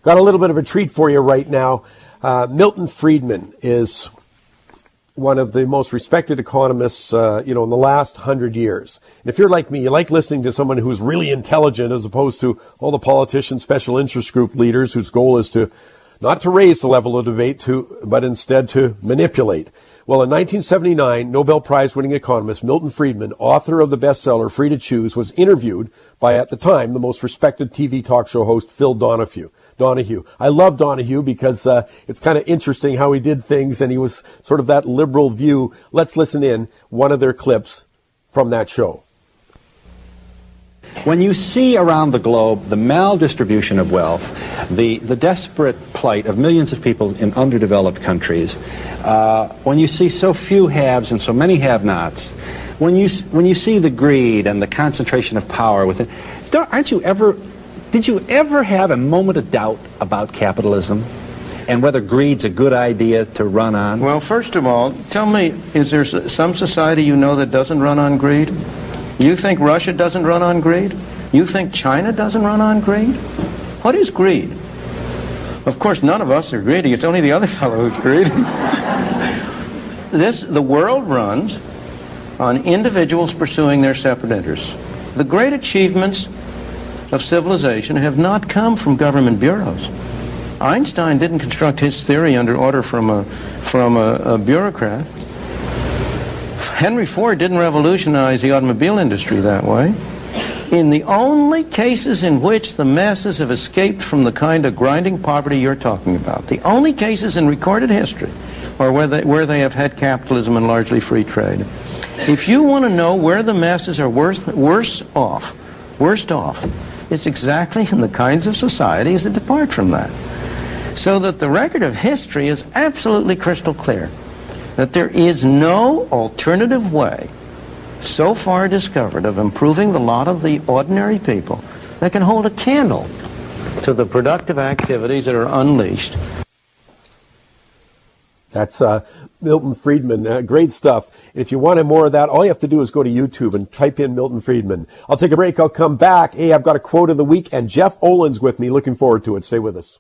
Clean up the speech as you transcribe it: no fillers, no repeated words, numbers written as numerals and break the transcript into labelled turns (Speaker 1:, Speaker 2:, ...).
Speaker 1: Got a little bit of a treat for you right now. Milton Friedman is one of the most respected economists, in the last 100 years. And if you're like me, you like listening to someone who's really intelligent as opposed to all the politicians, special interest group leaders whose goal is to not to raise the level of debate, but instead to manipulate. Well, in 1979, Nobel Prize-winning economist Milton Friedman, author of the bestseller Free to Choose, was interviewed by, at the time, the most respected TV talk show host, Phil Donahue. I love Donahue because it's kind of interesting how he did things, and he was sort of that liberal view. Let's listen in one of their clips from that show.
Speaker 2: When you see around the globe the maldistribution of wealth, the desperate plight of millions of people in underdeveloped countries, when you see so few haves and so many have-nots, when you see the greed and the concentration of power within, did you ever have a moment of doubt about capitalism and whether greed's a good idea to run on?
Speaker 3: Well, first of all, tell me, is there some society you know that doesn't run on greed? You think Russia doesn't run on greed? You think China doesn't run on greed? What is greed? Of course, none of us are greedy. It's only the other fellow who's greedy. The world runs on individuals pursuing their separate interests. The great achievements of civilization have not come from government bureaus. Einstein didn't construct his theory under order from a bureaucrat. Henry Ford didn't revolutionize the automobile industry that way. In the only cases in which the masses have escaped from the kind of grinding poverty you're talking about, the only cases in recorded history are where they have had capitalism and largely free trade. If you want to know where the masses are worst off, it's exactly in the kinds of societies that depart from that. So that the record of history is absolutely crystal clear that there is no alternative way so far discovered of improving the lot of the ordinary people that can hold a candle to the productive activities that are unleashed.
Speaker 1: That's Milton Friedman. Great stuff. If you wanted more of that, all you have to do is go to YouTube and type in Milton Friedman. I'll take a break. I'll come back. Hey, I've got a quote of the week, and Jeff Olin's with me. Looking forward to it. Stay with us.